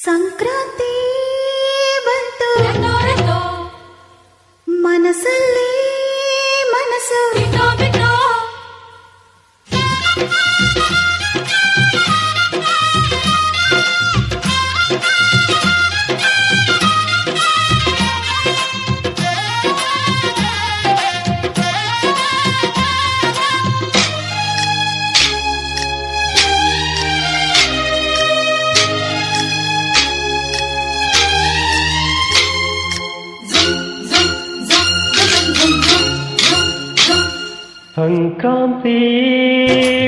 ಸಂಕ್ರಾಂತಿ ಬಂತು ಮನಸ್ಸಲ್ಲಿ ಮನಸ್ಸು ಸಂಕ್ರಾಂತಿ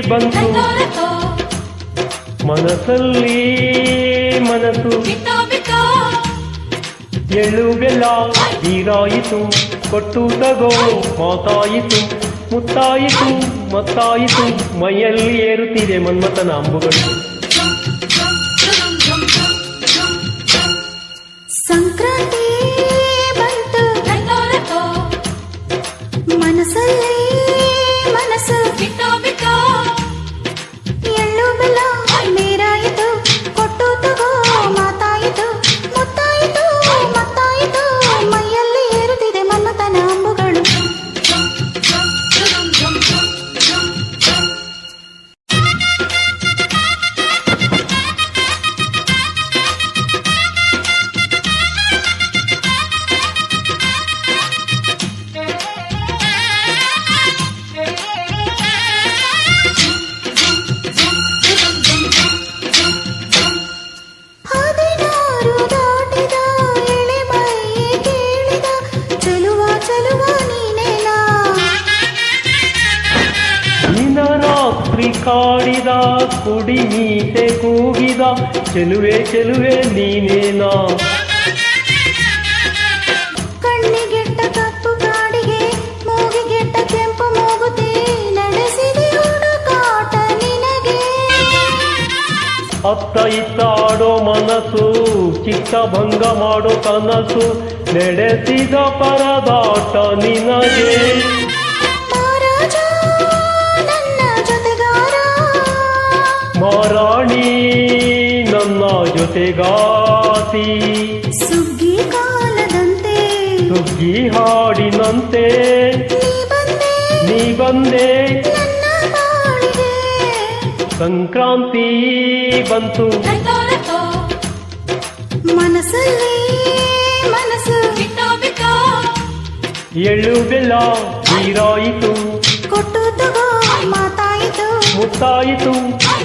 ಬಂತು ಮನಸ್ಸಲ್ಲಿ ಮನಸ್ಸು ಎಳ್ಳು ಬೆಲ್ಲ ನೀರಾಯಿತು ಕೊಟ್ಟು ತಗೋ ಮಾತಾಯಿತು ಮುತ್ತಾಯಿತು ಮತ್ತಾಯಿತು ಮೈಯಲ್ಲಿ ಏರುತ್ತಿದೆ ಮನ್ಮಥನ ಅಂಬುಗಳು. ಸಂಕ್ರಾಂತಿ ಬಂತು ಮನಸ್ಸಲ್ಲಿ ಮನಸ್ಸು ಎಳ್ಳು ಬೆಲ್ಲ ನೀರಾಯಿತು ಕೊಟ್ಟು ತಗೋ ಮಾತಾಯಿತು ಮುತ್ತಾಯಿತು ಮತ್ತಾಯಿತು ಮೈಯಲ್ಲಿ ಏರುತ್ತಿದೆ ಮನ್ಮಥನ ಅಂಬುಗಳು. ಕಾಡಿದ ಕುಡಿ ಮೀಸೆ ಕೂಗಿದ ಚೆಲುವೆ ಚೆಲುವೆ ನೀನೇನಾ. ಕಣ್ಣಿಗೆಟ್ಟ ಕಪ್ಪು ಕಾಡಿಗೆ ಮೂಗಿಗೆಟ್ಟ ಕೆಂಪು ಮೂಗುತಿ ನಡೆಸಿದೆ ಹುಡುಕಾಟ ನಿನಗೆ. ಅತ್ತ ಇತ್ತ ಆಡೋ ಮನಸ್ಸು ಚಿತ್ತ ಭಂಗ ಮಾಡೋ ಕನಸು ನಡೆಸಿದ ಪರದಾಟ ನಿನಗೆ. ಮಾರಾಣಿ ನನ್ನ ಜೊತೆಗಾತಿ ಸುಗ್ಗಿ ಕಾಲದಂತೆ ಸುಗ್ಗಿ ಹಾಡಿನಂತೆ ನೀ ಬಂದೆ ಸಂಕ್ರಾಂತಿ ಬಂತು ಮನಸ್ಸಲ್ಲಿ ಮನಸ್ಸು ಎಳ್ಳು ಬೆಲ್ಲ ನೀರಾಯಿತು ಕೊಟ್ಟು ತಗೋ ಮಾತಾಯಿತು ಮುತ್ತಾಯಿತು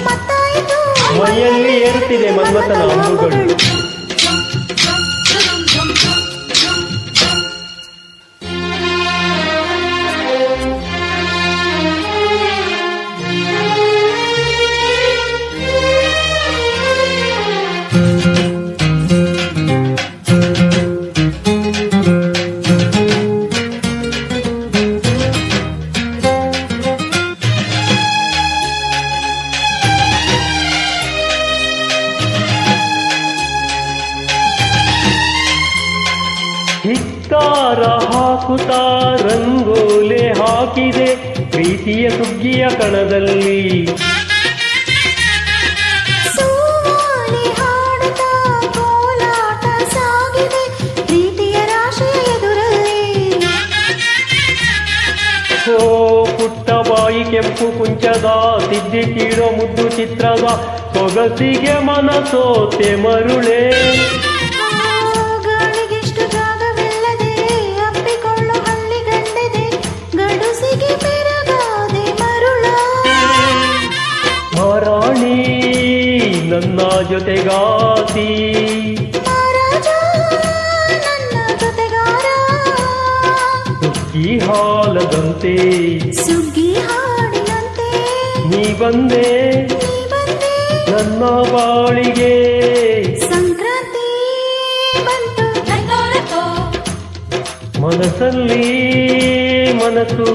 ಮತ್ತಾಯಿತು ಮೈಯಲ್ಲಿ ಏರುತ್ತಿದೆ ಮನ್ಮಥನ ಅಂಬುಗಳು. ಹಿತ್ತಾರ ಹಾಕುತ್ತಾ ರಂಗೋಲೆ ಹಾಕಿದೆ ಪ್ರೀತಿಯ ಸುಗ್ಗಿಯ ಕಣದಲ್ಲಿ. ಸೋಲಿ ಹಾಡುತ್ತಾ ಕೋಲಾಟ ಸಾಗಿದೆ ಪ್ರೀತಿಯ ರಾಶಿಯ ಎದುರಲ್ಲಿ. ಓ ಪುಟ್ಟ ಬಾಯಿ ಕೆಂಪು ಕುಂಚದ ತಿದ್ದಿ ಕೀಡೋ ಮುದ್ದು ಚಿತ್ರದ ಸೊಗಸಿಗೆ ಮನಸೋತೆ ಮರುಳೆ. ಮಾರಾಣಿ ನನ್ನ ಜೊತೆಗಾತಿ ಸುಗ್ಗಿ ಹಾಲದಂತೆ ಸುಗ್ಗಿ ಹಾಡಿನಂತೆ ನೀ ಬಂದೆ ನನ್ನ ಬಾಳಿಗೆ. ಸಂಕ್ರಾಂತಿ ಬಂತು ಮನಸ್ಸಲ್ಲಿ ಮನಸ್ಸು